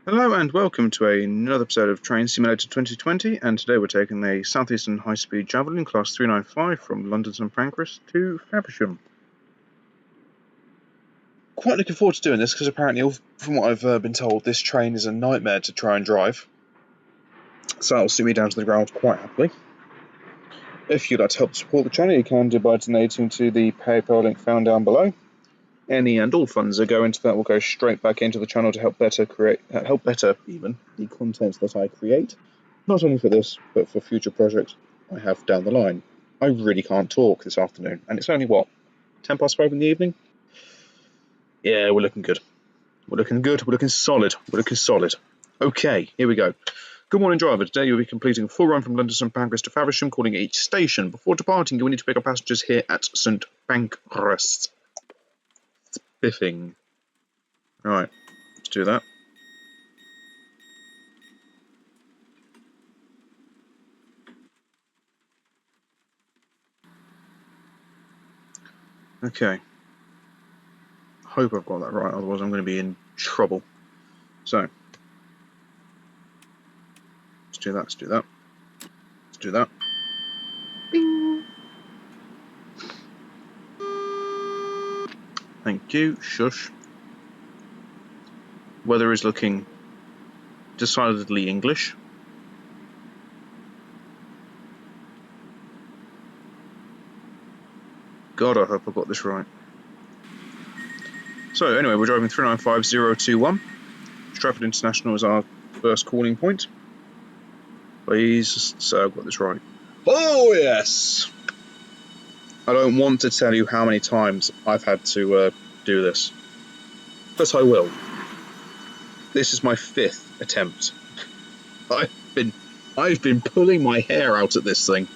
Hello and welcome to another episode of Train Simulator 2020, and today we're taking a Southeastern high-speed Javelin Class 395 from London St Pancras to Faversham. Quite looking forward to doing this because apparently, from what I've been told, this train is a nightmare to try and drive. So that'll suit me down to the ground quite happily. If you'd like to help support the channel, you can do by donating to the PayPal link found down below. Any and all funds that go into that will go straight back into the channel to help better even the content that I create, not only for this but for future projects I have down the line. I really can't talk this afternoon, and it's only what, 10 past 5 in the evening? Yeah, we're looking good. We're looking good. We're looking solid. We're looking solid. Okay, here we go. Good morning, driver. Today you'll be completing a full run from London St Pancras to Faversham, calling each station. Before departing, you will need to pick up passengers here at St Pancras. Biffing. Right, let's do that. Okay. Hope I've got that right, otherwise I'm going to be in trouble. So, let's do that, let's do that. Let's do that. Bing! Thank you, shush. Weather is looking decidedly English. God, I hope I got this right. So anyway, we're driving 395021. Stratford International is our first calling point. Please say I've got this right. Oh yes! I don't want to tell you how many times I've had to do this, but I will. This is my 5th attempt. I've been pulling my hair out at this thing.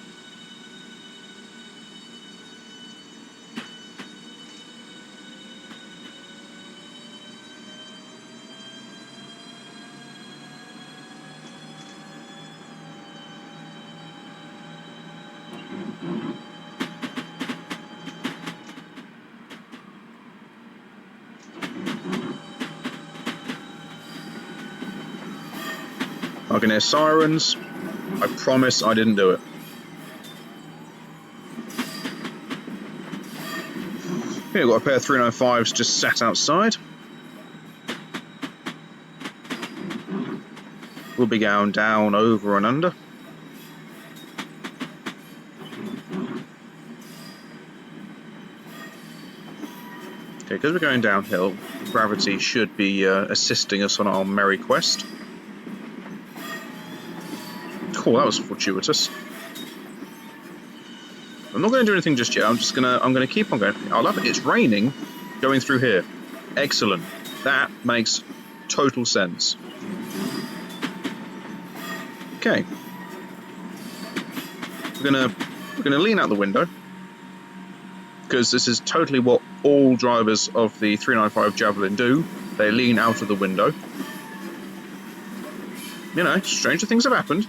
I can hear sirens. I promise I didn't do it. Okay, we've got a pair of 395s just sat outside. We'll be going down, over and under. Okay, because we're going downhill, gravity should be assisting us on our merry quest. Cool, that was fortuitous. I'm not going to do anything just yet. I'm going to keep on going. I love it. It's raining going through here. Excellent. That makes total sense. Okay. We're gonna lean out the window, because this is totally what all drivers of the 395 Javelin do. They lean out of the window. You know, stranger things have happened.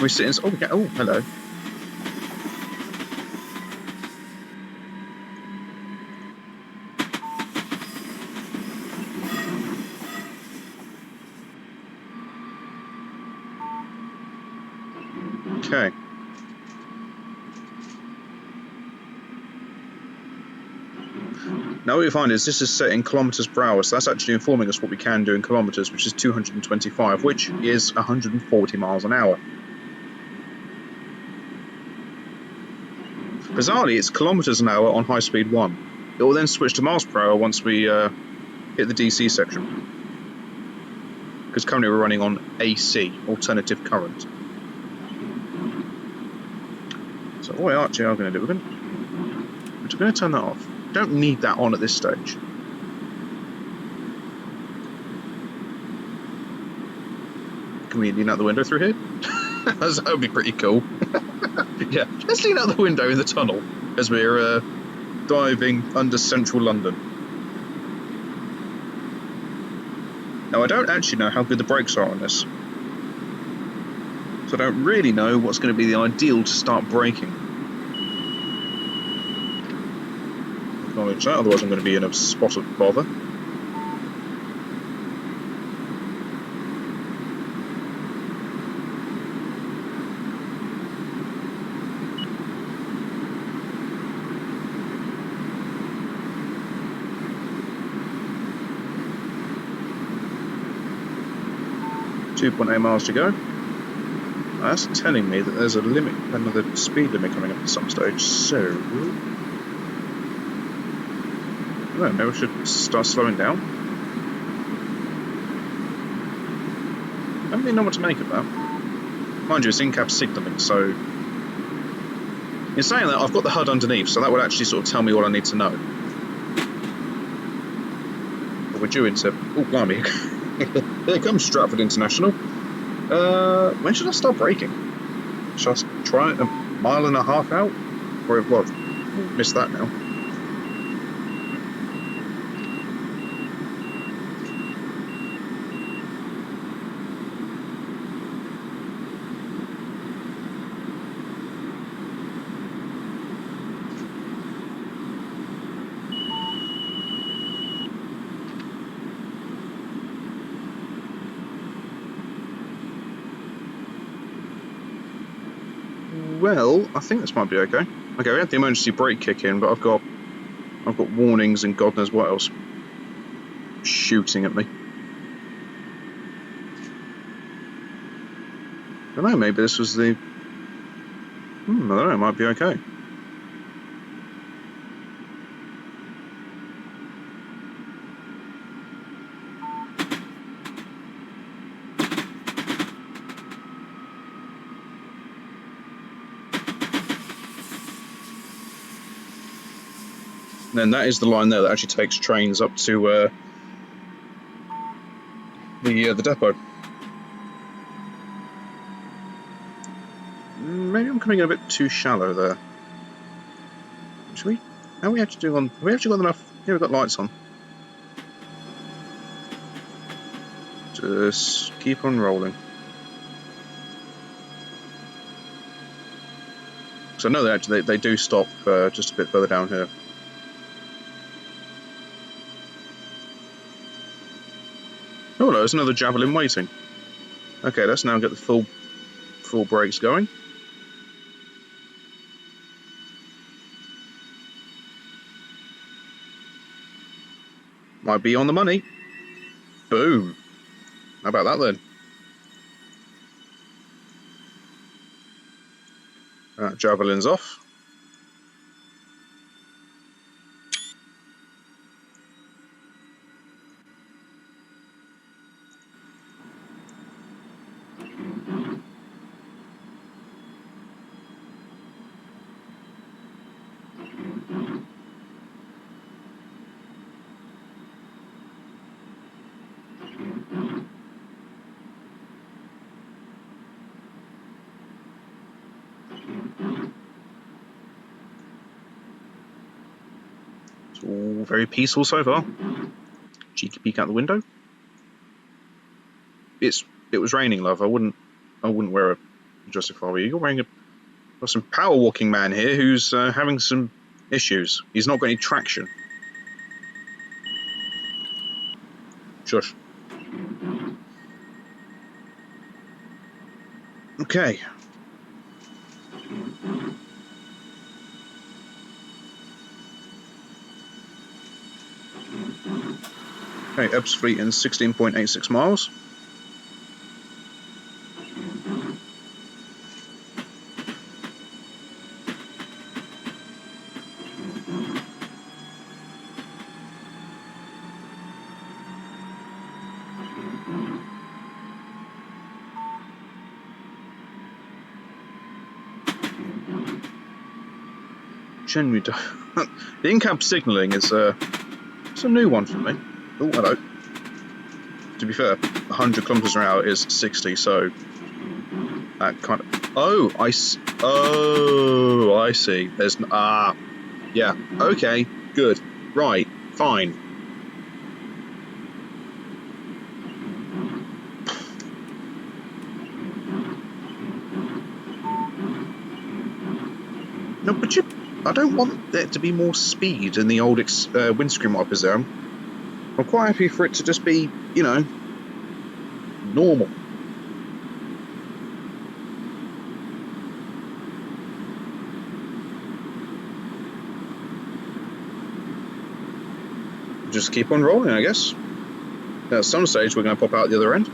We sit in. Oh, hello. Okay. Now what we find is this is set in kilometres per hour, so that's actually informing us what we can do in kilometres, which is 225, which is 140 miles an hour. Bizarrely, it's kilometres an hour on high speed 1. It will then switch to miles per hour once we hit the DC section. Because currently we're running on AC, alternative current. So what we actually are going to do, we're going to turn that off. We don't need that on at this stage. Can we lean out the window through here? That would be pretty cool. Yeah, let's lean out the window in the tunnel as we're diving under central London. Now, I don't actually know how good the brakes are on this, so I don't really know what's going to be the ideal to start braking. Acknowledge that, otherwise I'm going to be in a spot of bother. 2.8 miles to go. That's telling me that there's another speed limit coming up at some stage, so... Well, maybe we should start slowing down. I don't really know what to make of that. Mind you, it's in-cab signalling, so... In saying that, I've got the HUD underneath, so that would actually sort of tell me what I need to know. But we're due into... Oh, blimey. Here comes Stratford International. When should I start braking? Should I try it 1.5 miles out? Or what? Missed that now. Well, I think this might be okay. Okay, we had the emergency brake kick in, but I've got warnings and God knows what else shooting at me. I don't know, maybe this was the... I don't know, it might be okay. And then that is the line there that actually takes trains up to the depot. Maybe I'm coming in a bit too shallow there. Should we? How are we actually doing on? Have we actually got enough? Yeah, we've got lights on. Just keep on rolling. So I know that actually they do stop just a bit further down here. Oh no, there's another Javelin waiting. Okay, let's now get the full brakes going. Might be on the money. Boom. How about that then? Javelin's off. It's all very peaceful so far. Cheeky peek out the window. It was raining, love. I wouldn't wear a dress if I were you. You're wearing got some power walking man here who's having some issues. He's not got any traction. Shush. Okay. Okay, Ebbs Fleet in 16.86 miles. Genuinely, the in-cab signalling is it's a new one for me. Oh, hello. To be fair, 100 kilometers an hour is 60, so that kind of. Oh, I see. There's yeah. Okay, good. Right, fine. No, but I don't want there to be more speed in the old windscreen wipers there. I'm quite happy for it to just be, you know, normal. Just keep on rolling, I guess. At some stage, we're going to pop out the other end.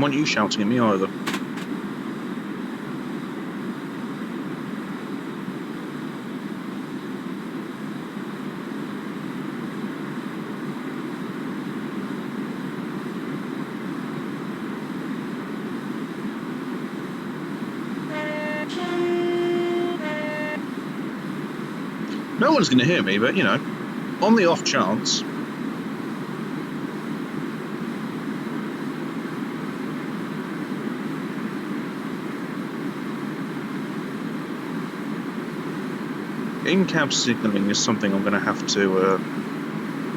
don't want you shouting at me either. No one's going to hear me, but, you know, on the off chance. In-cab signalling is something I'm going to have to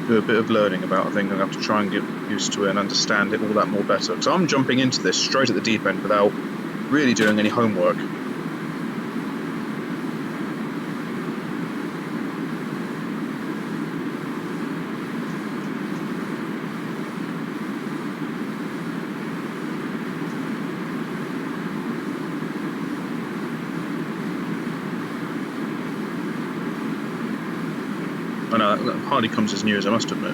do a bit of learning about. I think I'm going to have to try and get used to it and understand it all that more better. Because I'm jumping into this straight at the deep end without really doing any homework. I know, that hardly comes as new as I must admit.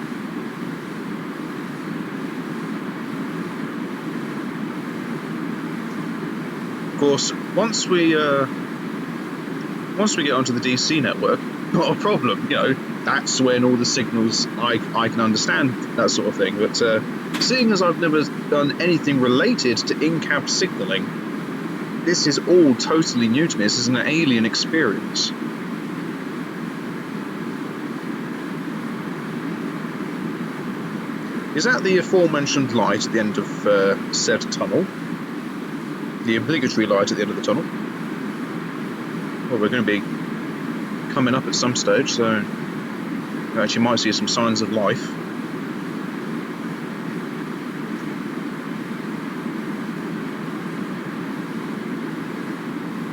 Of course, once we get onto the DC network, not a problem, you know, that's when all the signals I can understand, that sort of thing. But seeing as I've never done anything related to in-cab signalling, this is all totally new to me. This is an alien experience. Is that the aforementioned light at the end of said tunnel? The obligatory light at the end of the tunnel? Well, we're going to be coming up at some stage, so we actually might see some signs of life.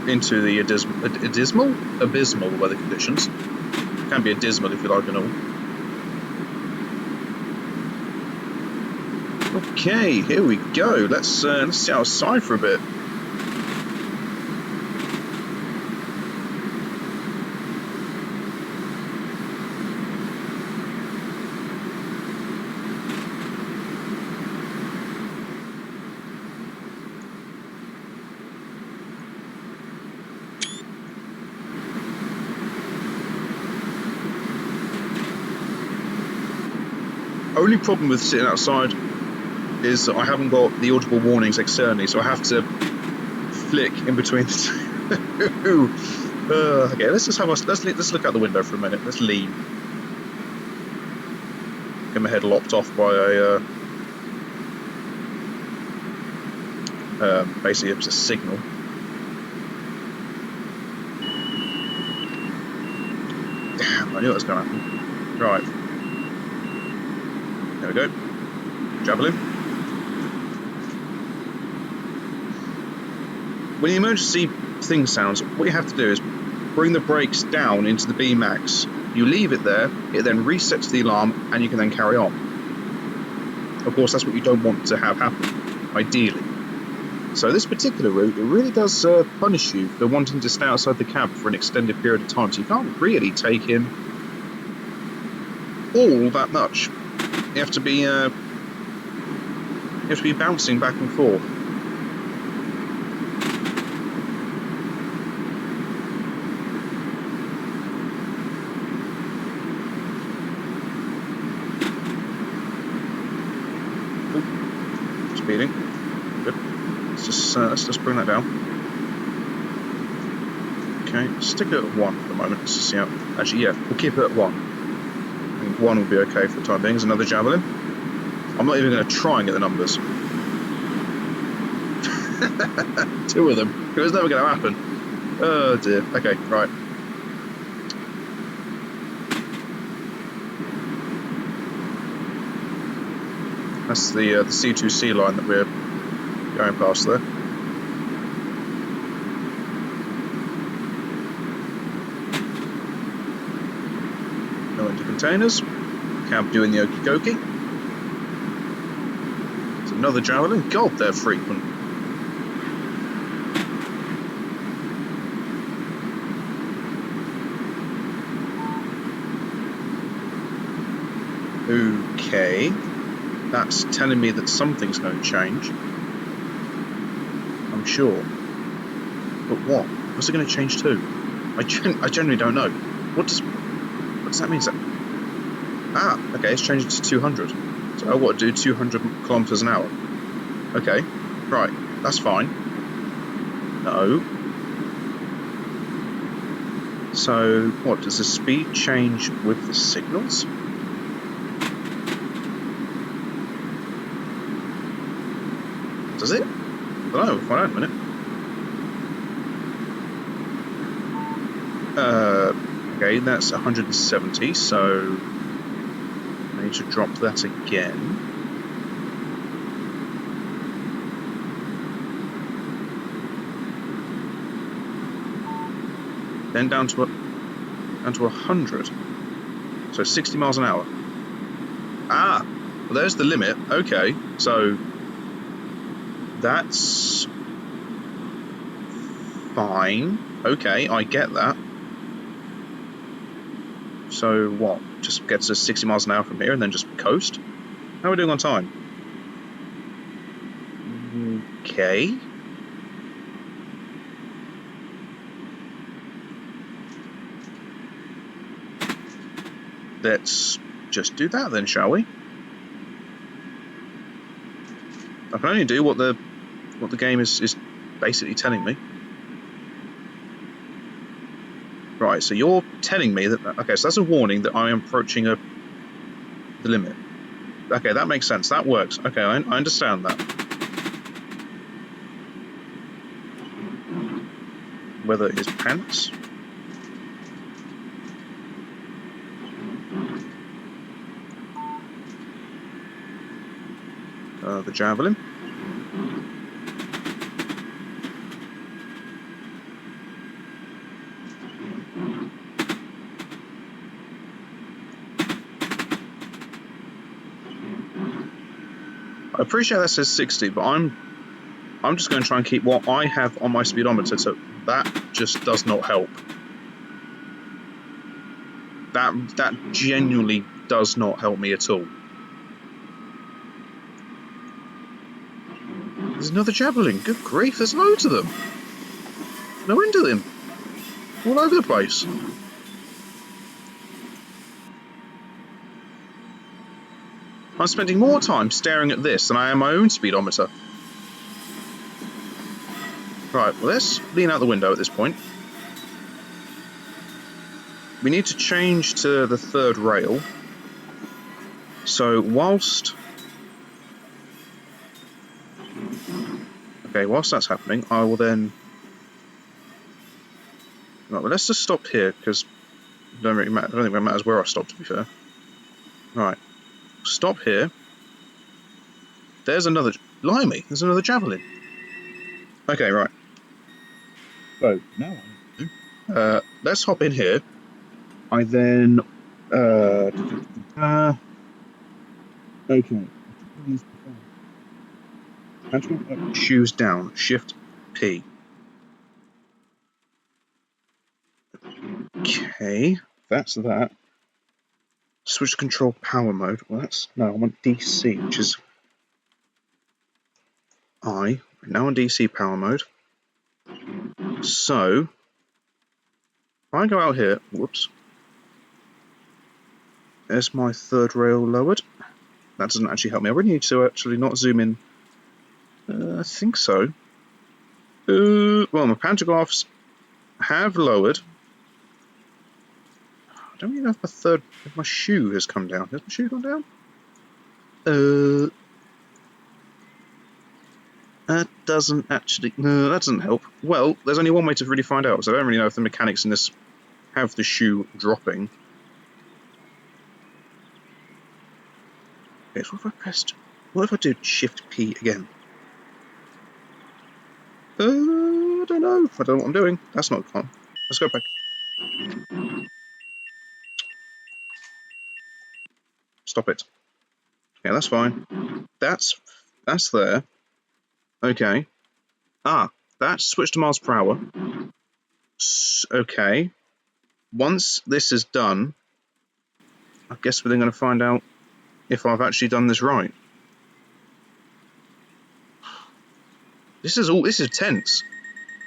Into the abysmal weather conditions. Can be dismal if you like and all. Okay, here we go. Let's sit outside for a bit. Only problem with sitting outside is that I haven't got the audible warnings externally, so I have to flick in between the two. Okay, let's look out the window for a minute. Let's lean. Get my head lopped off by a basically it's a signal. Damn, I knew it was going to happen. Right. There we go. Javelin. When the emergency thing sounds, what you have to do is bring the brakes down into the B max. You leave it there, it then resets the alarm, and you can then carry on. Of course, that's what you don't want to have happen, ideally. So this particular route, it really does punish you for wanting to stay outside the cab for an extended period of time, so you can't really take in all that much. You have to be bouncing back and forth. Speeding. Good. Let's just bring that down. Okay, stick it at 1 for the moment. Let's just see how. Actually, yeah, we'll keep it at 1. I think 1 will be okay for the time being. There's another Javelin. I'm not even going to try and get the numbers. 2 of them. It was never going to happen. Oh dear. Okay, right. That's the C2C line that we're going past there. Go into containers. Cab doing the okie dokie. There's another Javelin. God, they're frequent. Okay. That's telling me that something's going to change. sure. But what? What's it going to change to? I genuinely don't know. What does that mean? Okay, it's changed to 200. So I've got to do 200 kilometers an hour. Okay, right, that's fine. No. So, what, does the speed change with the signals? Does it? I don't know, we'll find out in a minute. Okay, that's 170, so I need to drop that again. Then down to 100. So 60 miles an hour. Ah, well, there's the limit. Okay, so that's fine. Okay, I get that. So what? Just get to 60 miles an hour from here and then just coast? How are we doing on time? Okay. Let's just do that then, shall we? I can only do what the game is basically telling me. Right, so you're telling me that... Okay, so that's a warning that I am approaching the limit. Okay, that makes sense. That works. Okay, I understand that. Whether it is pants... the Javelin. I appreciate that says 60, but I'm just going to try and keep what I have on my speedometer, so that just does not help. That genuinely does not help me at all. There's another Javelin. Good grief, there's loads of them. No end to them. All over the place. I'm spending more time staring at this than I am my own speedometer. Right, well, let's lean out the window at this point. We need to change to the third rail. So whilst that's happening, I will then... Right, well, let's just stop here, because I don't think it matters where I stop, to be fair. Right, stop here. There's another... Blimey, there's another Javelin. Okay, right. So, now let's hop in here. I then... okay. Shoes down. Shift P. Okay, that's that. Switch to control power mode. Well, no, I want DC, which is I. We're now on DC power mode. So, if I go out here, whoops. There's my third rail lowered. That doesn't actually help me. I really need to actually not zoom in. I think so. Well, my pantographs have lowered. I don't even know if my shoe has come down. Has my shoe gone down? That doesn't actually... No, that doesn't help. Well, there's only one way to really find out, so I don't really know if the mechanics in this have the shoe dropping. Okay, so what if I pressed... What if I do Shift P again? I don't know. I don't know what I'm doing. That's not fun. Let's go back. Stop it. Okay, that's fine. That's there. Okay. That's switched to miles per hour. Okay. Once this is done, I guess we're then going to find out if I've actually done this right. This is tense.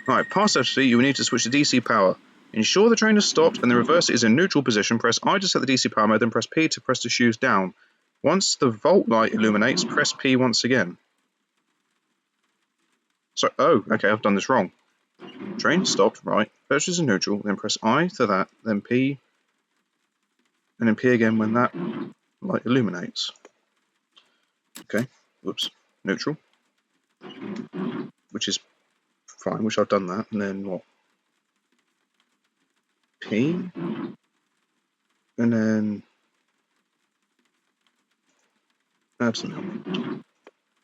Right, past FC, you will need to switch to DC power. Ensure the train is stopped and the reverse is in neutral position. Press I to set the DC power mode, then press P to press the shoes down. Once the volt light illuminates, press P once again. So, oh, okay, I've done this wrong. Train stopped, right. Reverse is in neutral, then press I to that, then P, and then P again when that light illuminates. Okay, whoops, neutral, which is fine, which I've done that, and then what? P, and then absolutely.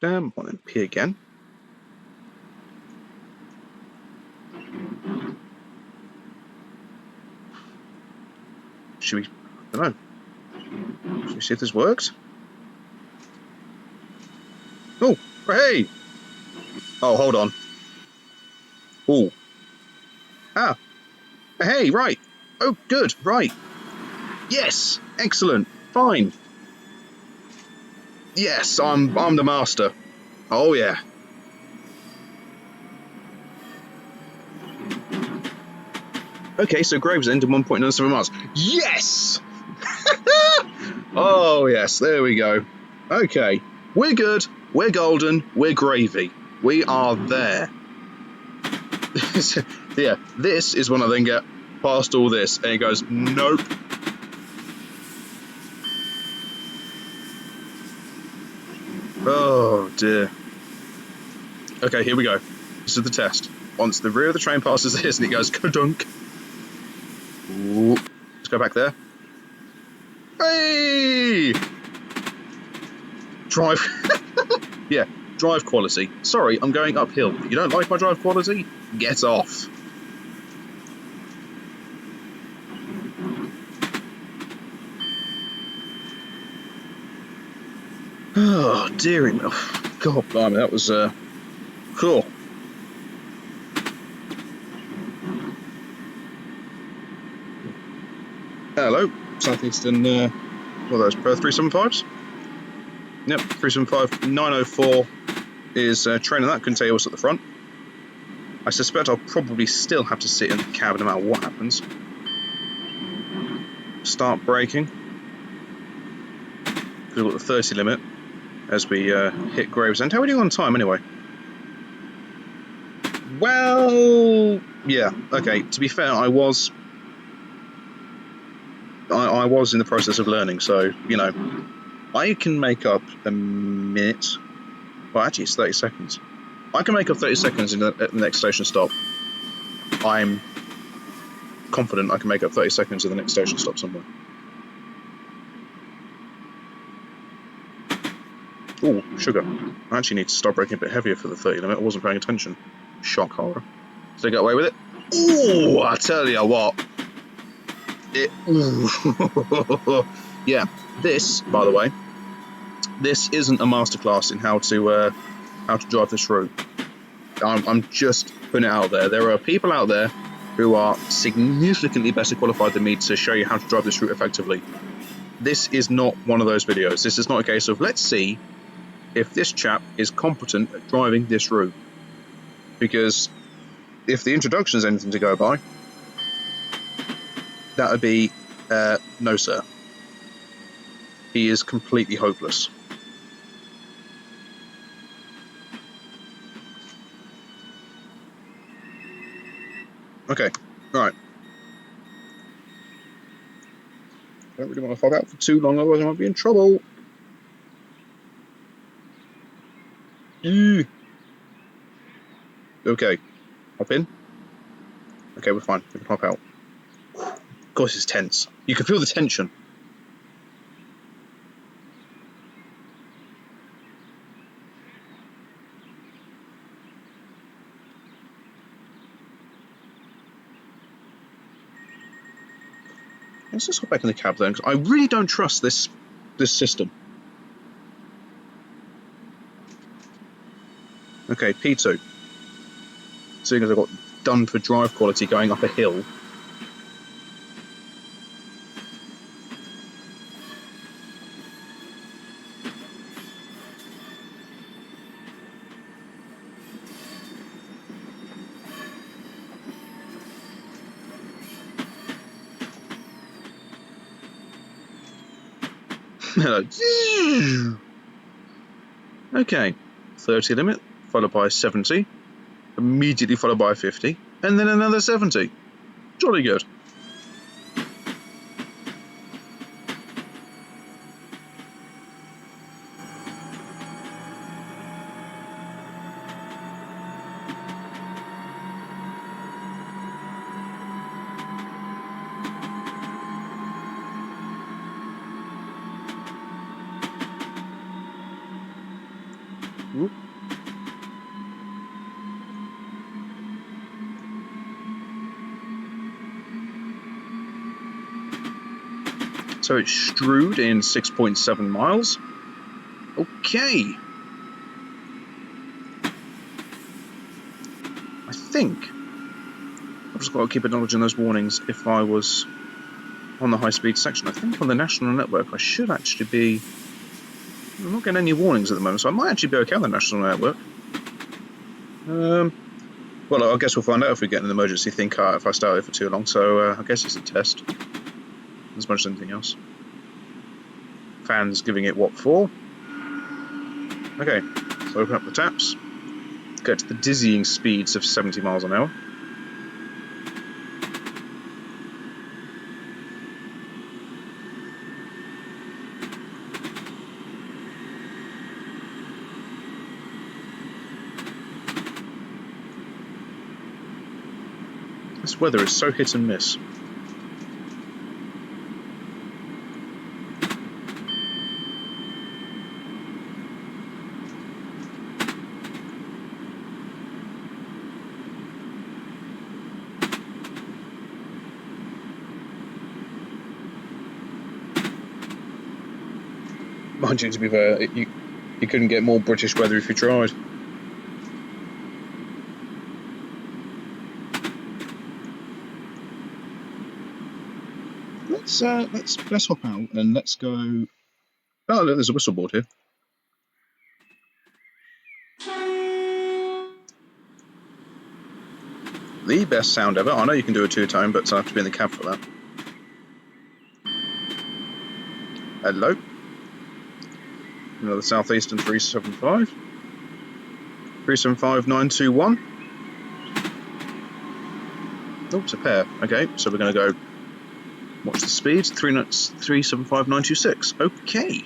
Damn, and then P again. Should we? I don't know. Should we see if this works? Oh, hey! Oh, hold on. Oh. Ah. Hey, right. Oh, good. Right. Yes. Excellent. Fine. Yes, I'm the master. Oh yeah. Okay, so Gravesend in 1.97 miles. Yes! Oh yes, there we go. Okay, we're good. We're golden. We're gravy. We are there. Yeah, this is when I then get past all this, and it goes, nope. Oh dear. Okay, here we go. This is the test. Once the rear of the train passes this, and it goes ka-dunk. Ooh. Let's go back there. Hey! Drive. Yeah, drive quality. Sorry, I'm going uphill. You don't like my drive quality? Get off. Oh, dearie me. Oh, God, blimey, that was, cool. Hello, Southeastern, what are those, Perth 375s? Yep, 375, 904 is train on that, couldn't tell you what's at the front. I suspect I'll probably still have to sit in the cab no matter what happens. Start braking. Because we've got the 30 limit as we hit Gravesend. How are we doing on time anyway? Well, yeah, okay, to be fair, I was in the process of learning, so, you know, I can make up a minute. Well, actually, it's 30 seconds. I can make up 30 seconds at the next station stop. I'm confident I can make up 30 seconds at the next station stop somewhere. Oh, sugar. I actually need to start braking a bit heavier for the 30 limit. I wasn't paying attention. Shock horror. Did I get away with it? Ooh, I tell you what. Yeah, this, by the way, this isn't a masterclass in how to drive this route. I'm just putting it out there. There are people out there who are significantly better qualified than me to show you how to drive this route effectively. This is not one of those videos. This is not a case of, let's see if this chap is competent at driving this route. Because if the introduction is anything to go by, that would be, no sir. He is completely hopeless. Okay, right. I don't really want to hog out for too long, otherwise I might be in trouble. Okay, hop in. Okay, we're fine. We can hop out. Of course, it's tense. You can feel the tension. Let's just hop back in the cab then, because I really don't trust this system. Okay, P2. Seeing as I got done for drive quality going up a hill. They're like, okay, 30 limit, followed by 70, immediately followed by 50, and then another 70. Jolly good. Whoop. So it's Strood in 6.7 miles. Okay. I think I've just got to keep acknowledging those warnings if I was on the high-speed section. I think on the national network I should actually be... I'm not getting any warnings at the moment, so I might actually be okay on the national network. Well, I guess we'll find out if we get an emergency thing car if I start it for too long, so I guess it's a test, as much as anything else. Fans giving it what for? Okay, so open up the taps, get to the dizzying speeds of 70 miles an hour. This weather is so hit and miss. Mind you, to be fair, you couldn't get more British weather if you tried. Let's hop out and let's go. Oh, look, there's a whistle board here. The best sound ever. I know you can do a two-tone, but I have to be in the cab for that. Hello. Another Southeastern 375. 375921. Oh, it's a pair. Okay, so we're going to go. Watch the speeds. 375926. Okay.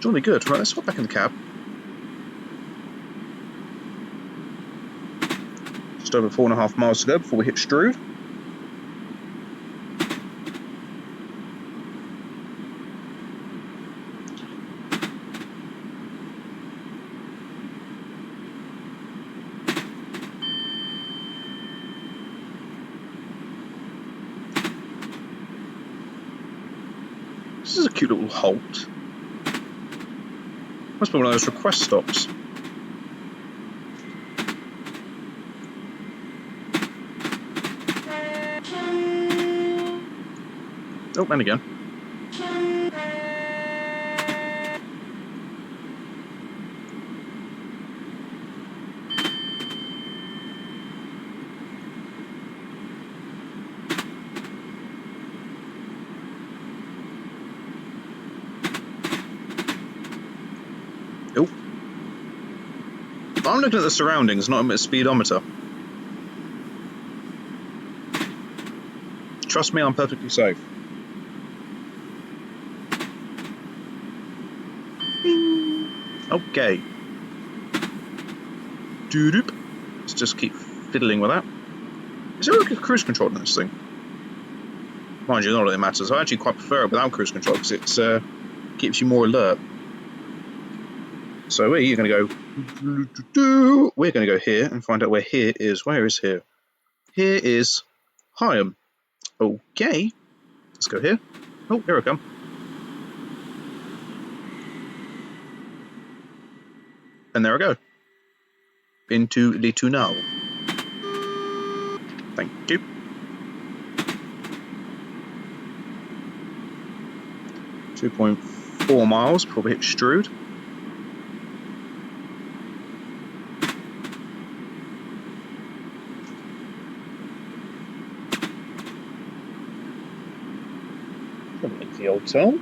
Jolly good. Right, let's hop back in the cab. Just over 4.5 miles to go before we hit Strood. This is a cute little halt. Must be one of those request stops. Oh, and again. Oh. I'm looking at the surroundings, not a speedometer. Trust me, I'm perfectly safe. Okay. Doop. Let's just keep fiddling with that. Is there a cruise control in this thing? Mind you, not really matters. I actually quite prefer it without cruise control because it keeps you more alert. So we're going to go. We're going to go here and find out where here is. Where is here? Here is Higham. Okay. Let's go here. Oh, here I come. And there I go. Into the tunnel. Thank you. .4 miles, probably hit Strood. Probably the old town.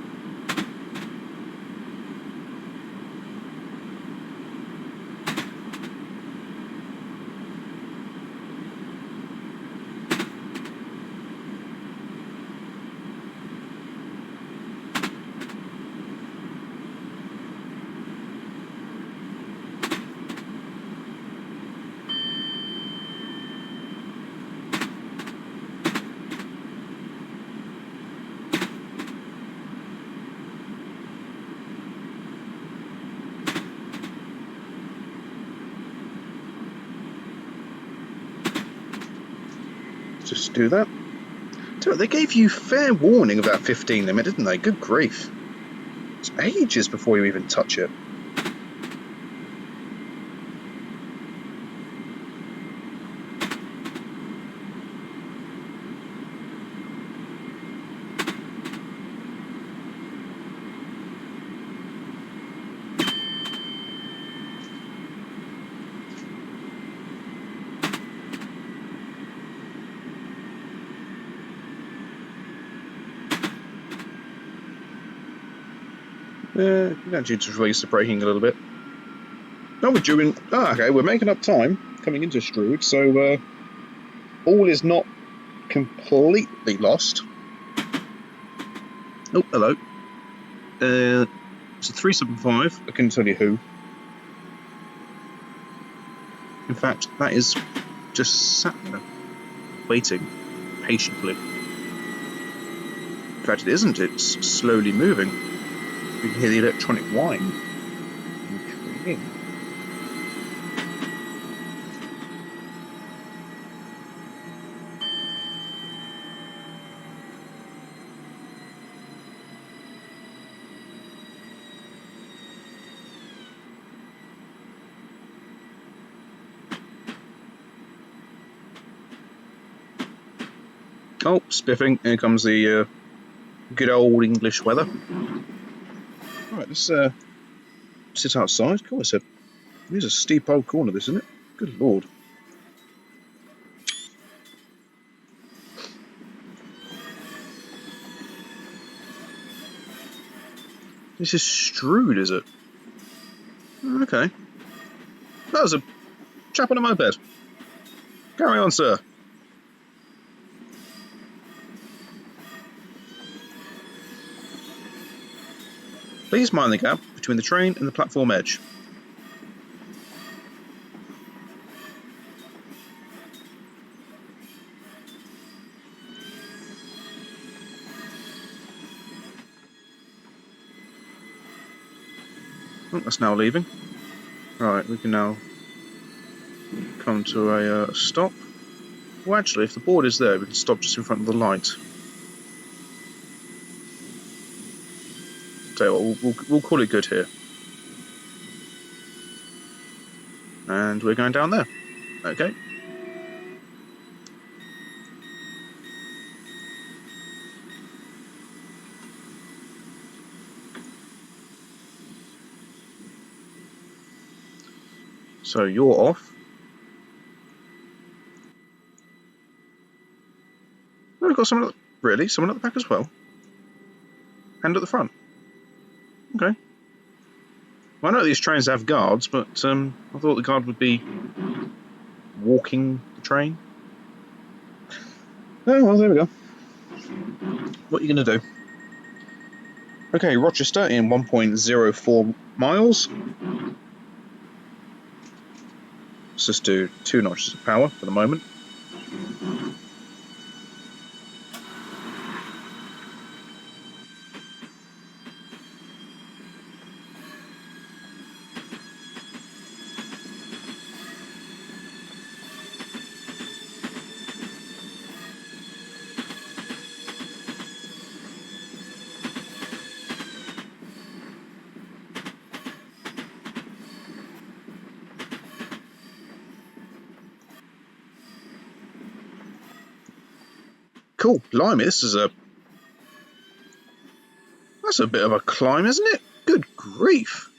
just do that. So they gave you fair warning of that 15 limit, didn't they? Good grief. It's ages before you even touch it. You can actually just release the braking a little bit. No, we're doing. Okay, we're making up time coming into Strood, so all is not completely lost. Oh, hello. It's a 375. I couldn't tell you who. In fact, that is just sat there, waiting patiently. In fact, it isn't. It's slowly moving. You can hear the electronic whine. Intriguing. Oh, spiffing. Here comes the good old English weather. Right, let's sit outside. Cool, it's a steep old corner, this, isn't it? Good lord. This is Strood, is it? Okay. That was a chap on a moped. Carry on, sir. Please mind the gap between the train and the platform edge. Oh, that's now leaving. Right, we can now come to a stop. Well, actually, if the board is there, we can stop just in front of the light. So we'll call it good here. And we're going down there. Okay. So you're off. Oh, we've got someone someone at the back as well? And at the front? Okay. Well, I know these trains have guards, but I thought the guard would be walking the train. Oh, well, there we go. What are you going to do? Okay, Rochester in 1.04 miles. Let's just do 2 notches of power for the moment. Cool, blimey, that's a bit of a climb, isn't it? Good grief.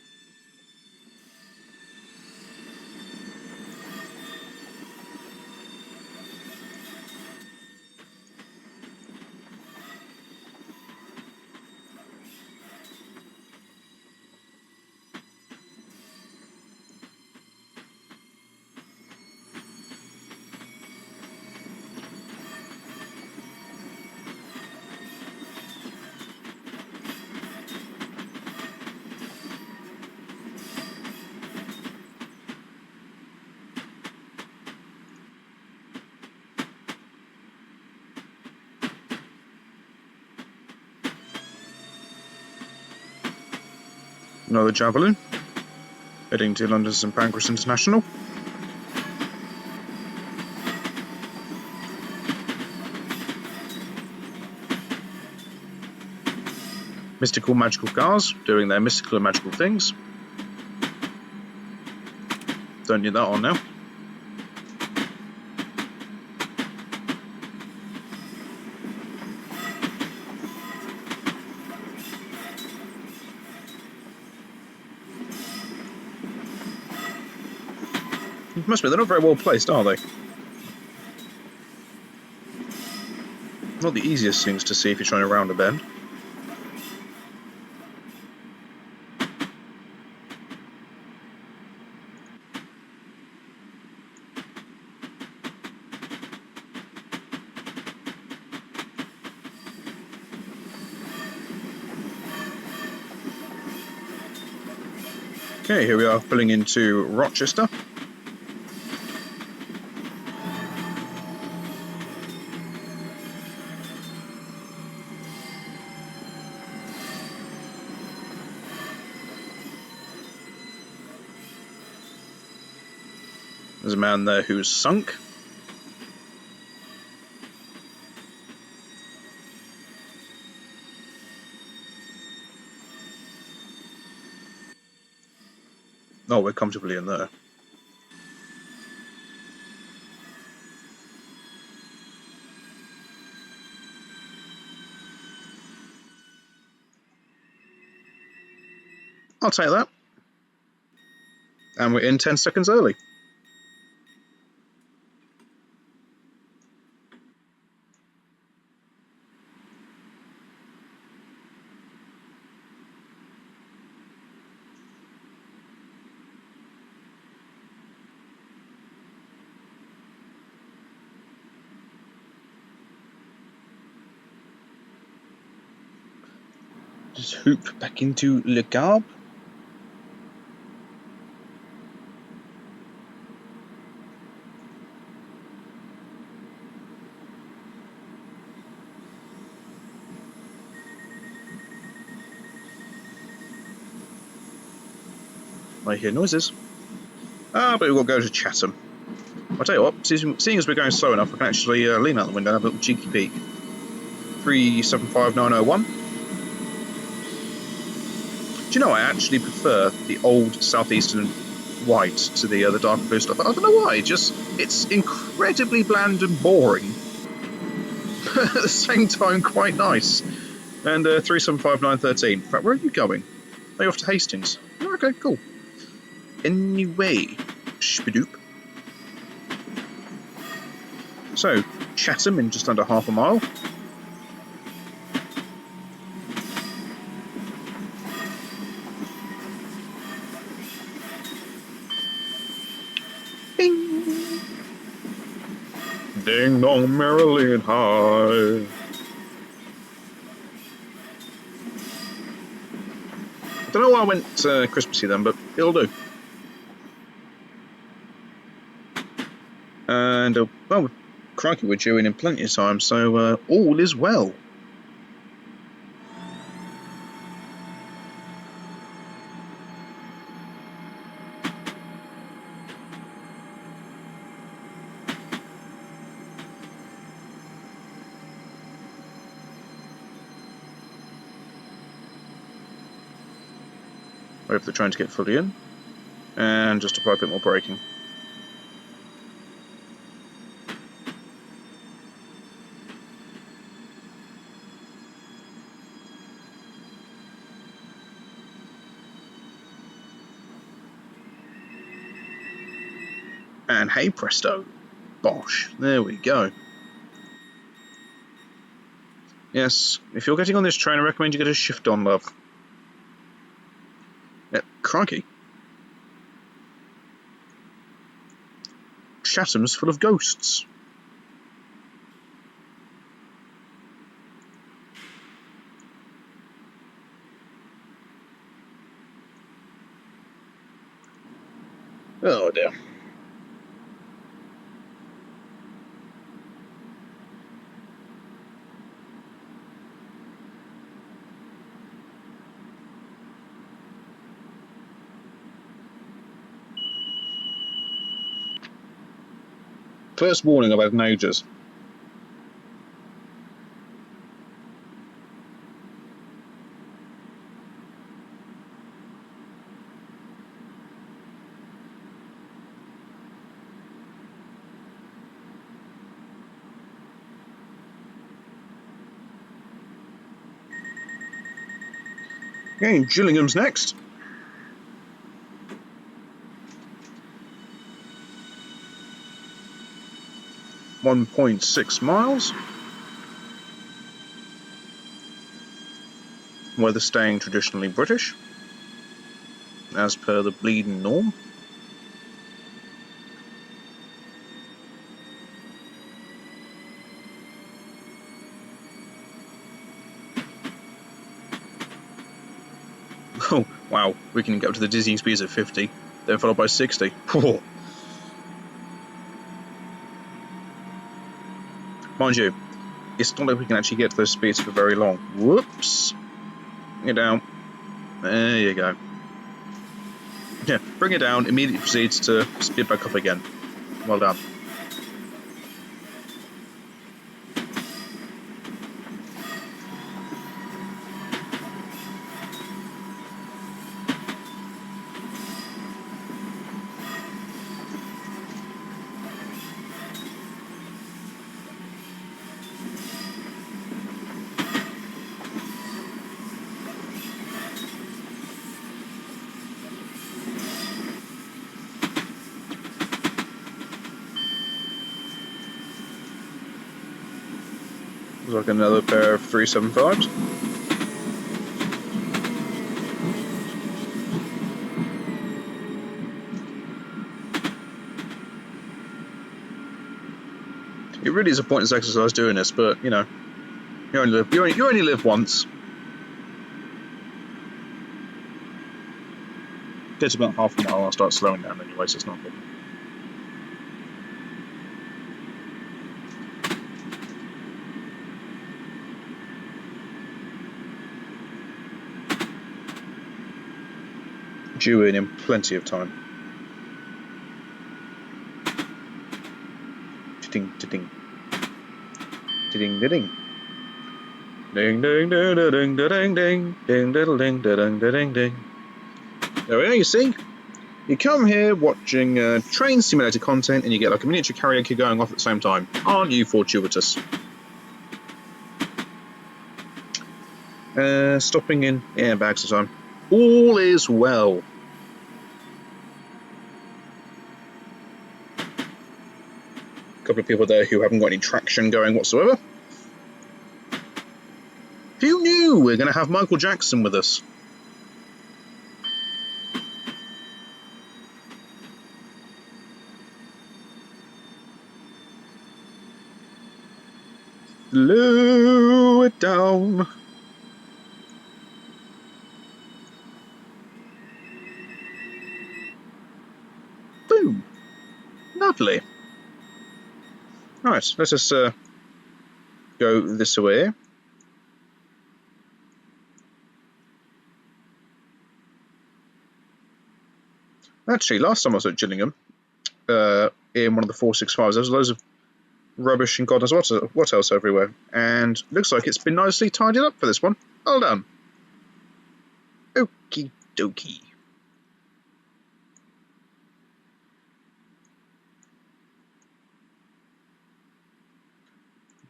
Another Javelin, heading to London St Pancras International. Mystical magical cars doing their mystical and magical things. Don't need that on now. Must be, they're not very well placed, are they? Not the easiest things to see if you're trying to round a bend. Okay, here we are pulling into Rochester. There's a man there who's sunk. Oh, we're comfortably in there. I'll take that. And we're in 10 seconds early. Just hoop back into Le Garbe. I hear noises. But we'll go to Chatham. I'll tell you what, seeing as we're going slow enough, I can actually lean out the window and have a little cheeky peek. 375901. Do you know, I actually prefer the old Southeastern white to the dark blue stuff. I don't know why, it's incredibly bland and boring. At the same time, quite nice. And 375913. In fact, where are you going? Are you off to Hastings? Oh, okay, cool. Anyway, Spidoop. So, Chatham in just under half a mile. Bing! Ding dong merrily and high. I don't know why I went Christmassy then, but it'll do. And, well, crikey, we're due in plenty of time, so all is well. Wait if they're trying to get fully in. And just apply a bit more braking. And hey presto, bosh, there we go. Yes, if you're getting on this train, I recommend you get a shift on, love. Yeah, crikey. Chatham's full of ghosts. Oh dear. First warning I've had in ages. Okay, Gillingham's next. .6 miles. Weather staying traditionally British, as per the bleeding norm. Oh, wow, we can get up to the dizzying speeds at 50, then followed by 60. Mind you, it's not like we can actually get to those speeds for very long. Whoops. Bring it down. There you go. Yeah, bring it down, immediately proceeds to speed back up again. Well done. Looks like another pair of 375s. It really is a pointless exercise doing this, but you know, you only live once. Get to about half a mile, I'll start slowing down anyway, so it's not a problem. Due in plenty of time. Ding, ding, ding, ding. Ding ding ding ding ding ding ding ding ding ding ding ding. There we are, you see? You come here watching train simulator content and you get like a miniature karaoke going off at the same time. Aren't you fortuitous? Stopping in airbags this time. All is well. A couple of people there who haven't got any traction going whatsoever. Who knew we're going to have Michael Jackson with us? Slow it down. Boom. Lovely. Right, let's just go this way. Actually, last time I was at Gillingham, in one of the 465s, there was loads of rubbish and God knows what else everywhere. And looks like it's been nicely tidied up for this one. Well done. Okie dokie.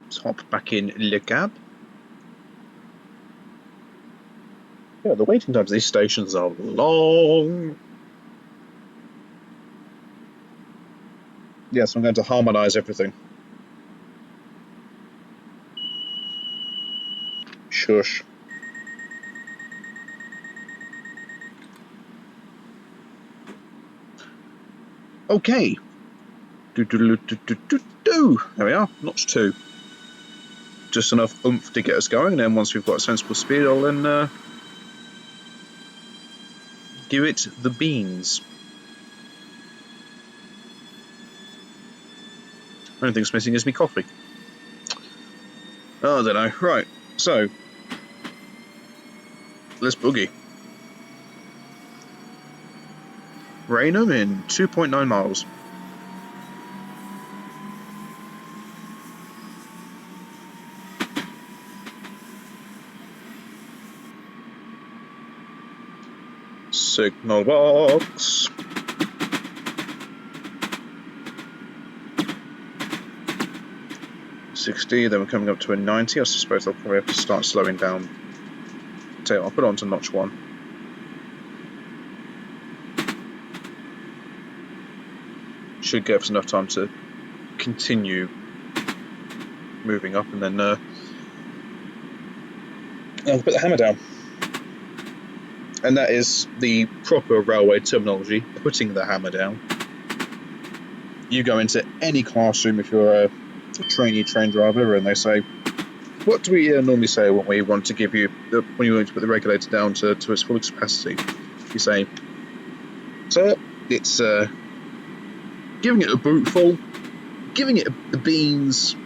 Let's hop back in Le Cab. Yeah, the waiting times of these stations are long. Yes, I'm going to harmonise everything. Shush. Okay. There we are, notch 2. Just enough oomph to get us going, and then once we've got a sensible speed, I'll then give it the beans. Only thing's missing is me coffee. Oh, I don't know. Right, so let's boogie. Raynham in 2.9 miles. Signal box. .60, then we're coming up to a 90. I suppose I'll probably have to start slowing down tell you what, I'll put it onto notch 1. Should give us enough time to continue moving up, and then I'll put the hammer down. And that is the proper railway terminology, putting the hammer down. You go into any classroom if you're a trainee train driver, and they say, what do we normally say when we want to give you, when you want to put the regulator down to its full capacity? You say, sir, it's giving it a bootful, giving it the beans,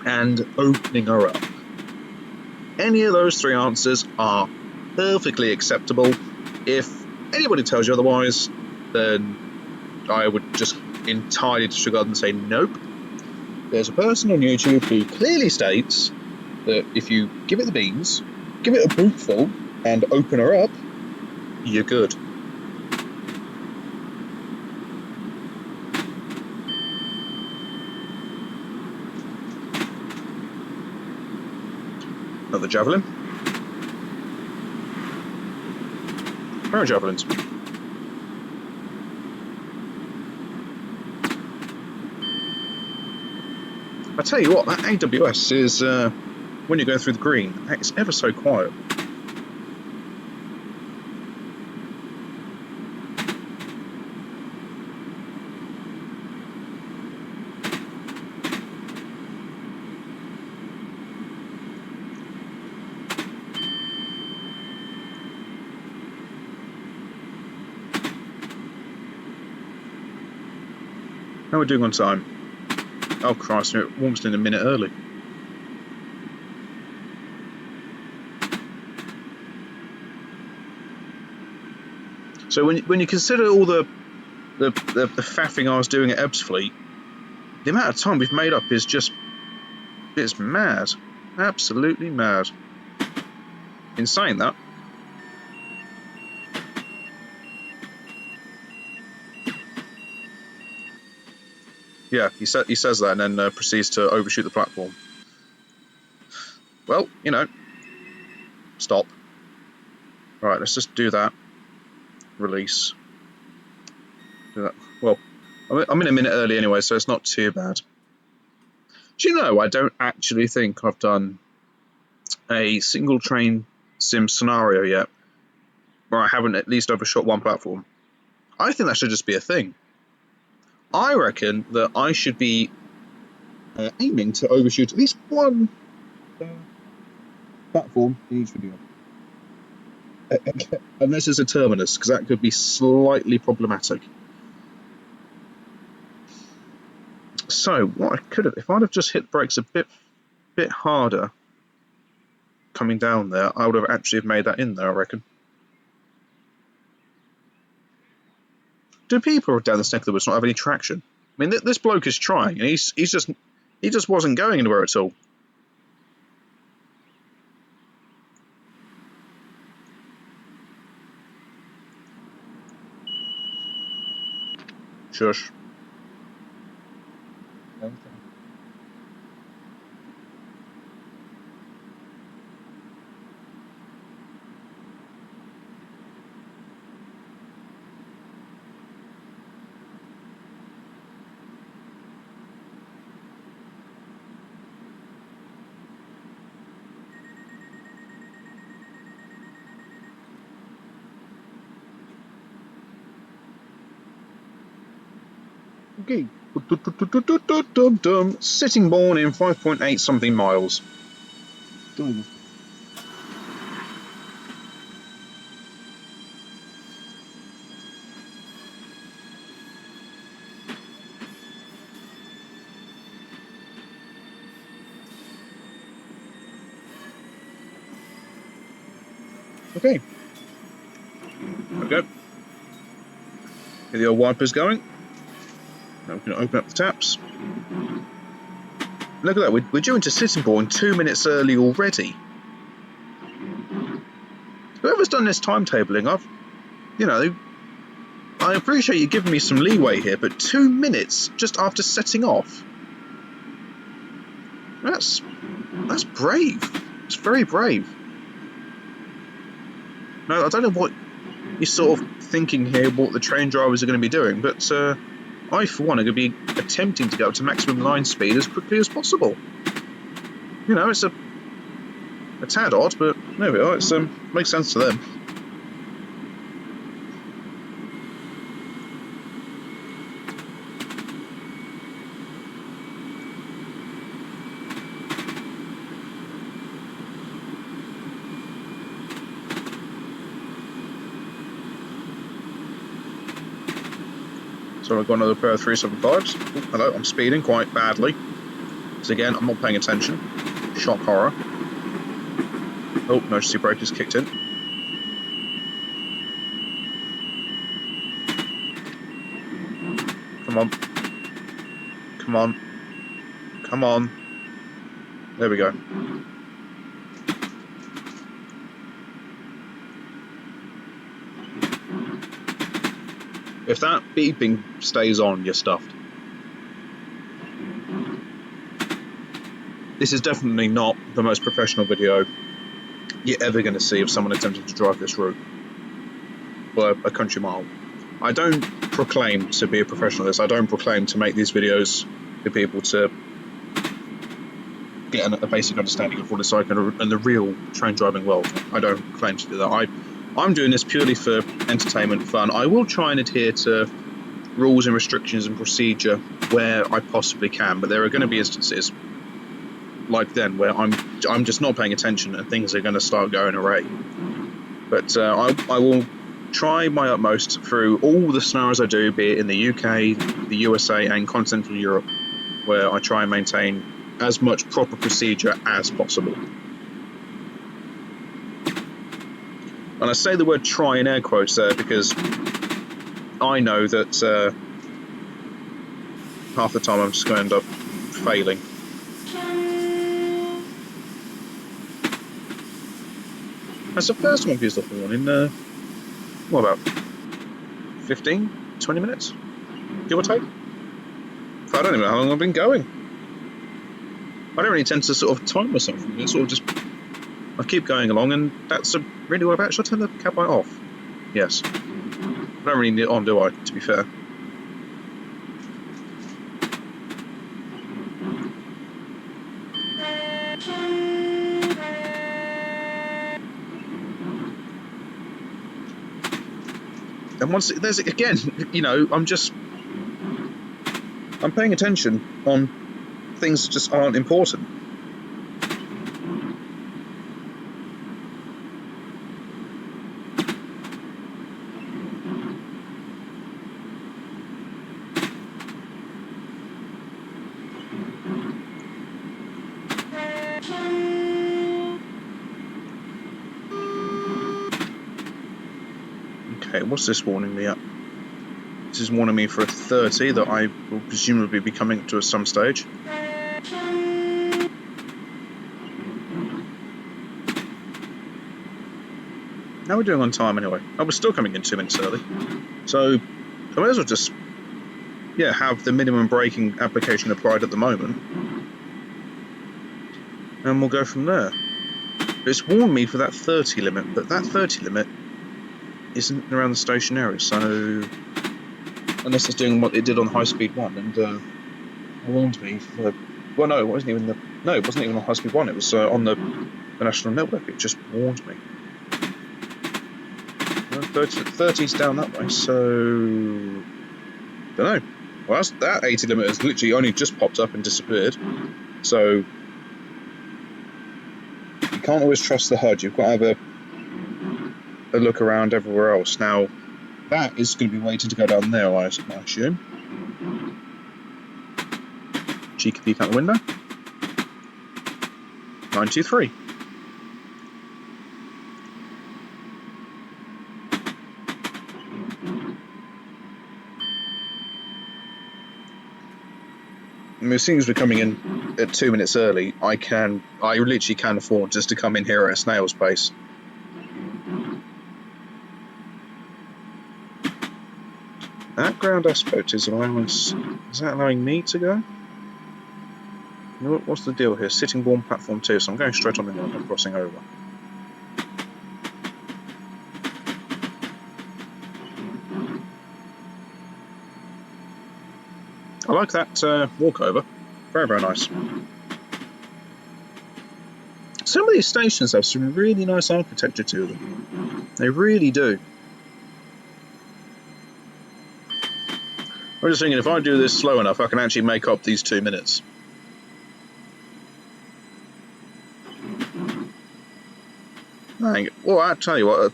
and opening her up. Any of those 3 answers are perfectly acceptable. If anybody tells you otherwise, then I would just entirely disregard and say nope. There's a person on YouTube who clearly states that if you give it the beans, give it a bootful, and open her up, you're good. Another javelin. Where are javelins? I tell you what, that AWS is, when you're going through the green, it's ever so quiet. How are we doing on time? Oh Christ, we're almost in a minute early. So when you consider all the faffing I was doing at Ebbsfleet, the amount of time we've made up is just, it's mad. Absolutely mad. In saying that, yeah, he says that and then proceeds to overshoot the platform. Well, you know, stop. Right, let's just do that. Release. Do that. Well, I'm in a minute early anyway, so it's not too bad. Do you know, I don't actually think I've done a single train sim scenario yet where I haven't at least overshot one platform. I think that should just be a thing. I reckon that I should be aiming to overshoot at least one platform in each video. Unless it's a terminus, because that could be slightly problematic. So, what I could have, if I'd have just hit brakes a bit harder coming down there, I would have actually made that in there, I reckon. Do people down this neck of the woods not have any traction? I mean, this bloke is trying, and he just wasn't going anywhere at all. Shush. Okay. Sittingbourne in 5.8 something miles. Okay. There we go. Get the old wipers going. Now we can open up the taps. Look at that, we're due into Sittingbourne 2 minutes early already. Whoever's done this timetabling, I appreciate you giving me some leeway here, but 2 minutes just after setting off. That's brave. It's very brave. Now, I don't know what you're sort of thinking here, what the train drivers are going to be doing, but I, for one, are going to be attempting to go up to maximum line speed as quickly as possible. You know, it's a tad odd, but there we are. It makes sense to them. So I've got another pair of 375s. Oh, hello, I'm speeding quite badly. So again, I'm not paying attention. Shock horror. Oh, emergency brake has kicked in. Come on. Come on. Come on. There we go. If that beeping stays on, you're stuffed. This is definitely not the most professional video you're ever going to see of someone attempting to drive this route for a country mile. I don't proclaim to be a professional at this. I don't proclaim to make these videos for people to get a basic understanding of what it's like in the real train driving world. I don't claim to do that. I'm doing this purely for entertainment, fun. I will try and adhere to rules and restrictions and procedure where I possibly can, but there are going to be instances like then where I'm just not paying attention and things are going to start going awry. But I will try my utmost through all the scenarios I do, be it in the UK, the USA and continental Europe, where I try and maintain as much proper procedure as possible. And I say the word try in air quotes there because I know that half the time I'm just going to end up failing. That's the first one used off the one in, what about 15, 20 minutes? Give or take? I don't even know how long I've been going. I don't really tend to sort of time myself. It's sort of just, I keep going along and that's really what I've actually turned the cab light off. Yes. I don't really need it on, do I, to be fair? And once there's again, you know, I'm paying attention on things that just aren't important. Okay, what's this warning me at? This is warning me for a 30 that I will presumably be coming to at some stage. How are we doing on time anyway? Oh, we're still coming in 2 minutes early. So I may as well just, yeah, have the minimum braking application applied at the moment. And we'll go from there. But it's warned me for that 30 limit, but that 30 limit isn't around the station area, so unless it's doing what it did on High Speed 1, and it warned me for, well no, it wasn't even on High Speed 1, it was on the national network, it just warned me. 30's down that way, so don't know. Well, that 80 limit has literally only just popped up and disappeared, so you can't always trust the HUD. You've got to have a look around everywhere else. Now, that is going to be waiting to go down there, I assume. Cheeky peek out the window. 923. I mean, as soon as we're coming in at 2 minutes early, I literally can afford just to come in here at a snail's pace. That ground aspect is that allowing me to go? What's the deal here? Sittingbourne platform 2, so I'm going straight on the hill, I'm crossing over. I like that walkover. Very, very nice. Some of these stations have some really nice architecture to them. They really do. I'm just thinking, if I do this slow enough, I can actually make up these 2 minutes. Well, I'll tell you what,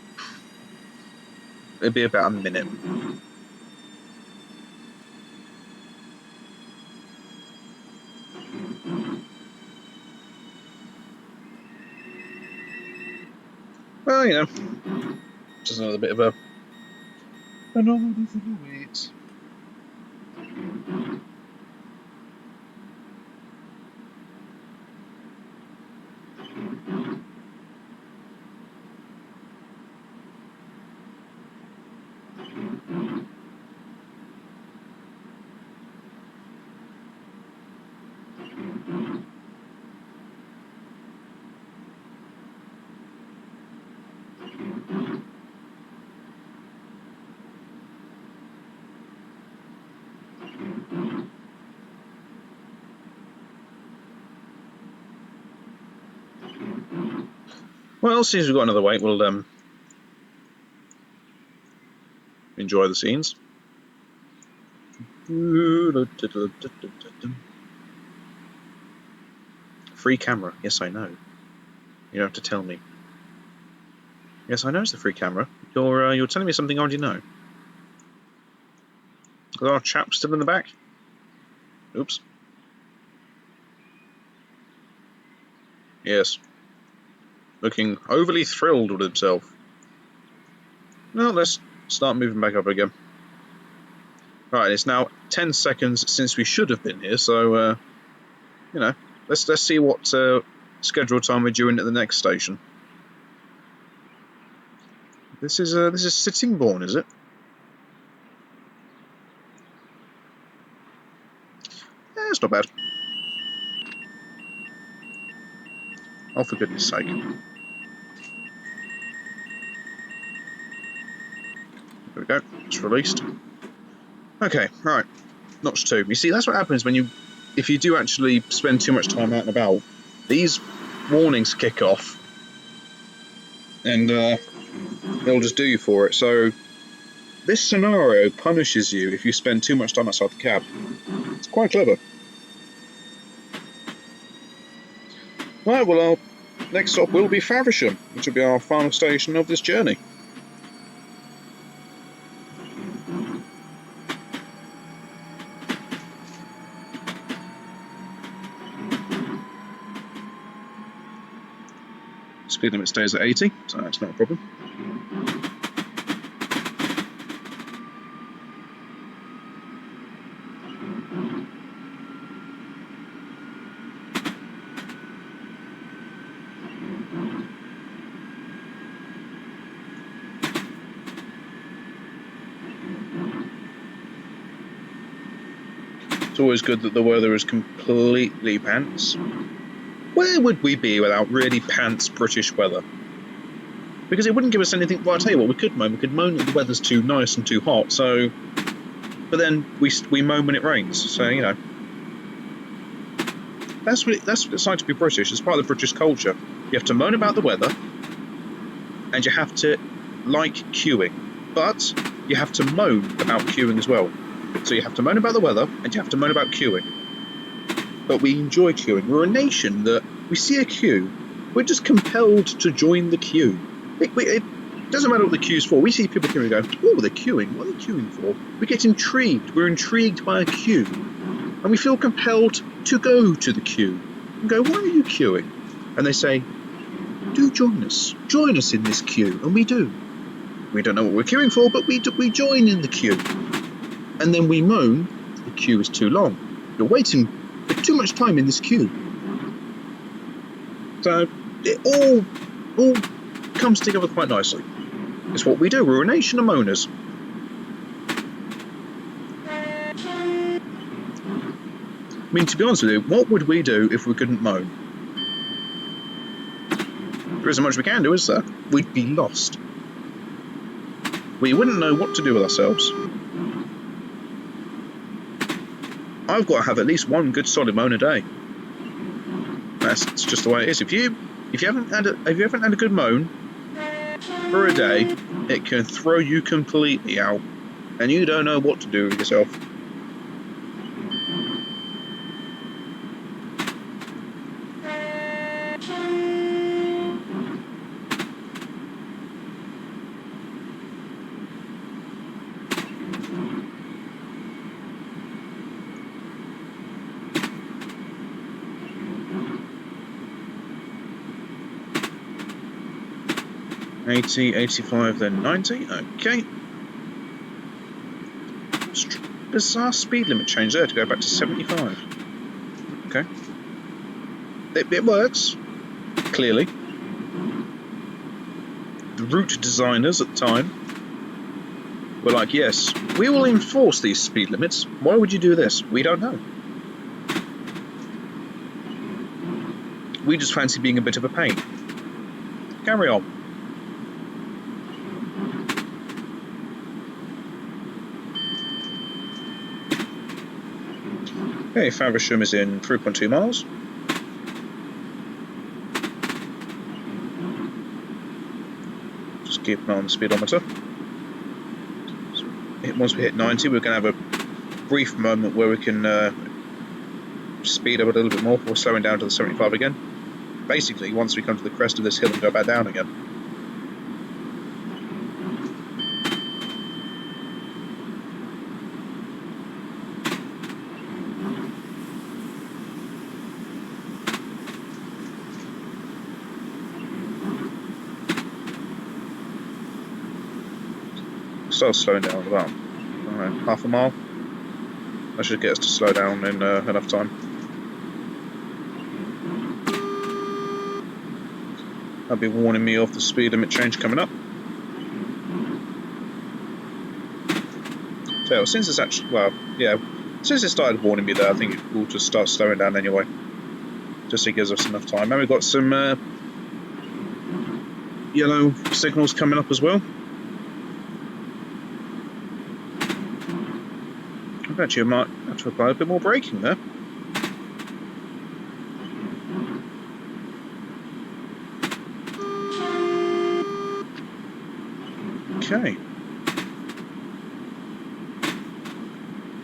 it'd be about a minute. Well, you know, just another bit of a... Another bit of a wait. Well, since we've got another wait, we'll enjoy the scenes. Free camera. Yes, I know. You don't have to tell me. Yes, I know it's the free camera. You're telling me something I already know. Is our chap still in the back? Oops. Yes. Looking overly thrilled with himself. Well, let's start moving back up again. Right, it's now 10 seconds since we should have been here, so you know, let's see what scheduled time we're due in at the next station. This is Sittingbourne, is it? Yeah, it's not bad. Oh, for goodness sake. There we go, it's released. Okay, right, notch 2. You see, that's what happens if you do actually spend too much time out and about. These warnings kick off, and they'll just do you for it. So this scenario punishes you if you spend too much time outside the cab. It's quite clever. Right, well, our next stop will be Faversham, which will be our final station of this journey. Speed limit stays at 80, so that's not a problem. It's always good that the weather is completely pants. Where would we be without really pants British weather? Because it wouldn't give us anything. Well, I'll tell you what, we could moan that the weather's too nice and too hot, so... But then we moan when it rains, so, you know. That's what it's like to be British. It's part of the British culture. You have to moan about the weather, and you have to like queuing. But you have to moan about queuing as well. So you have to moan about the weather, and you have to moan about queuing. But we enjoy queuing. We're a nation that we see a queue, we're just compelled to join the queue. It doesn't matter what the queue's for. We see people queuing and go, oh, they're queuing. What are they queuing for? We get intrigued. We're intrigued by a queue. And we feel compelled to go to the queue and go, why are you queuing? And they say, do join us. Join us in this queue. And we do. We don't know what we're queuing for, but we join in the queue. And then we moan, the queue is too long. You're waiting for too much time in this queue. So it all comes together quite nicely. It's what we do. We're a nation of moaners. I mean, to be honest with you, what would we do if we couldn't moan? There isn't much we can do, is there? We'd be lost. We wouldn't know what to do with ourselves. I've got to have at least one good solid moan a day. That's just the way it is. If you haven't had a good moan for a day, it can throw you completely out, and you don't know what to do with yourself. $80, $85, then $90. Okay. Bizarre speed limit change there to go back to 75. Okay. It works, clearly. The route designers at the time were like, yes, we will enforce these speed limits. Why would you do this? We don't know. We just fancy being a bit of a pain. Carry on. Okay, Faversham is in 3.2 miles. Just keep an eye on the speedometer. Once we hit 90, we're going to have a brief moment where we can speed up a little bit more before slowing down to the 75 again. Basically, once we come to the crest of this hill and go back down again. Start slowing down at about half a mile. That should get us to slow down in enough time. That'll be warning me of the speed limit change coming up. So since it's actually, since it started warning me there, I think it will just start slowing down anyway. Just so it gives us enough time. And we've got some yellow signals coming up as well. I bet you might have to apply a bit more braking there. Okay.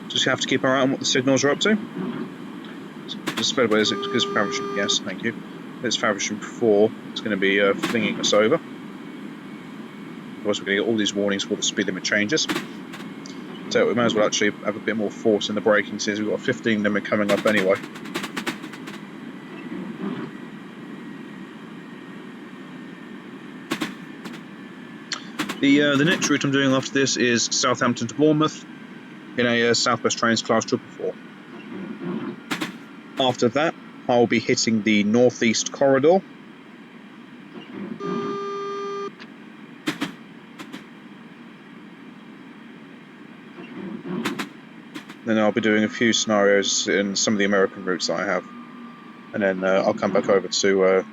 Just have to keep our eye on what the signals are up to. Just where is it? Because Faversham, yes, thank you. It's Faversham 4. It's going to be flinging us over. Of course, we're going to get all these warnings for the speed limit changes. So we may as well actually have a bit more force in the braking since we've got a 15 limit coming up anyway. The next route I'm doing after this is Southampton to Bournemouth in a South West Trains Class 444. After that, I'll be hitting the northeast corridor. Then I'll be doing a few scenarios in some of the American routes that I have, and then I'll come back over to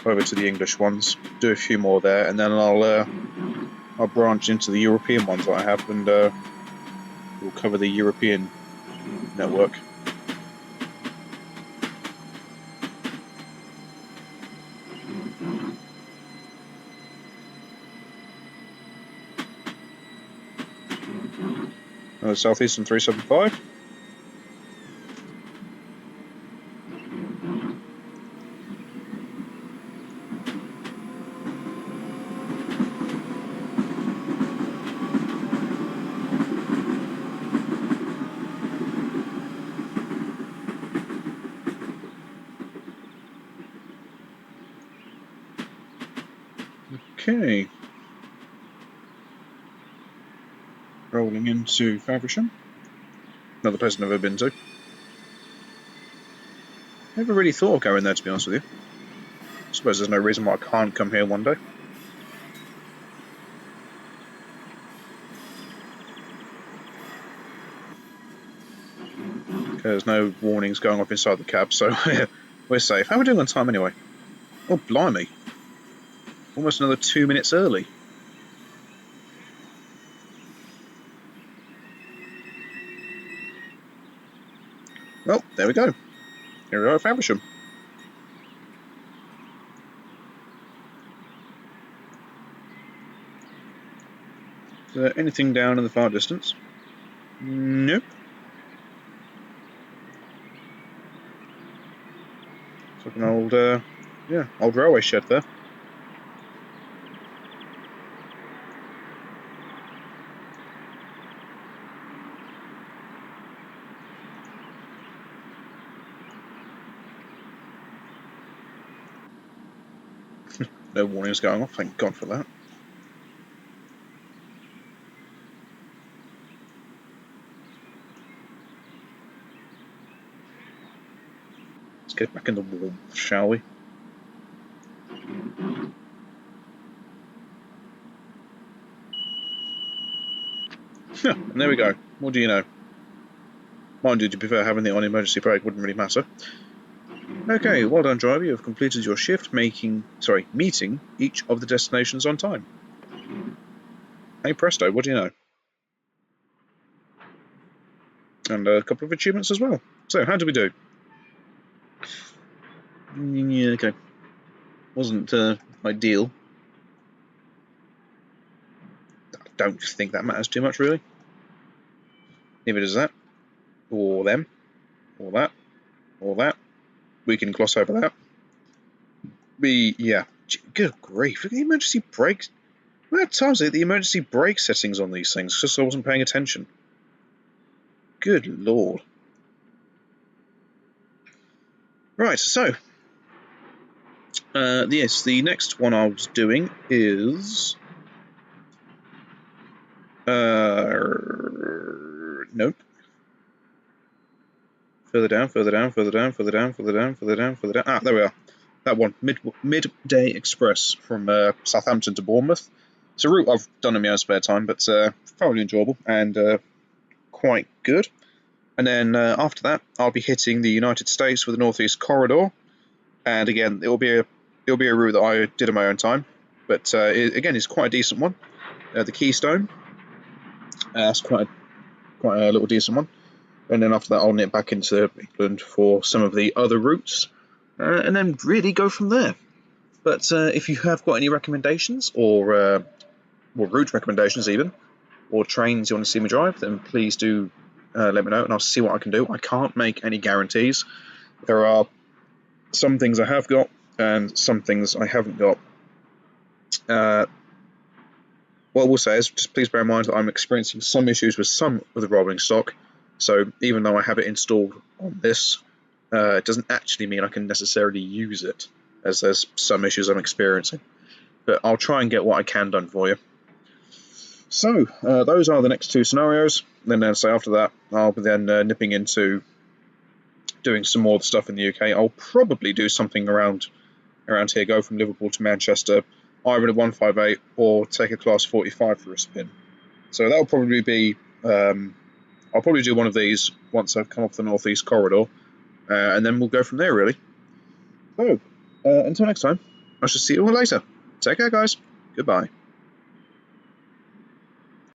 the English ones, do a few more there, and then I'll branch into the European ones that I have, and we'll cover the European network. Southeastern 375. Okay. Rolling into Faversham. Another place I've never been to. Never really thought of going there, to be honest with you. I suppose there's no reason why I can't come here one day. Okay, there's no warnings going off inside the cab, so we're safe. How are we doing on time anyway? Oh, blimey. Almost another 2 minutes early. there we go. Here we are at Faversham. Is there anything down in the far distance? Nope. It's like an old, old railway shed there. No warnings going off, thank God for that. Let's get back in the warmth, shall we? And there we go. What do you know? Mind you, to be fair, having it on emergency brake wouldn't really matter. Okay, well done, driver. You have completed your shift, meeting each of the destinations on time. Hey presto, what do you know? And a couple of achievements as well. So, how did we do? Yeah, okay. Wasn't ideal. I don't think that matters too much, really. Neither does that. Or them. Or that. Or that. We can gloss over that. Yeah. Good grief, look at the emergency brakes. How many times are the emergency brake settings on these things, just so I wasn't paying attention? Good lord. Right, so yes, the next one I was doing is nope. Further down. Ah, there we are. That one, Midday Express from Southampton to Bournemouth. It's a route I've done in my own spare time, but thoroughly enjoyable and quite good. And then after that, I'll be hitting the United States with the Northeast Corridor, and again, it'll be a route that I did in my own time, but again, it's quite a decent one. The Keystone, that's quite a little decent one. And then after that, I'll nip back into England for some of the other routes, and then really go from there. But if you have got any recommendations, or route recommendations even, or trains you want to see me drive, then please do let me know, and I'll see what I can do. I can't make any guarantees. There are some things I have got, and some things I haven't got. What I will say is, just please bear in mind that I'm experiencing some issues with some of the rolling stock, so even though I have it installed on this, it doesn't actually mean I can necessarily use it, as there's some issues I'm experiencing. But I'll try and get what I can done for you. So, those are the next two scenarios. Then after that, I'll be then nipping into doing some more stuff in the UK. I'll probably do something around here, go from Liverpool to Manchester, either a 158 or take a Class 45 for a spin. So that'll probably be, I'll probably do one of these once I've come off the Northeast Corridor, and then we'll go from there, really. So, until next time, I shall see you all later. Take care, guys. Goodbye.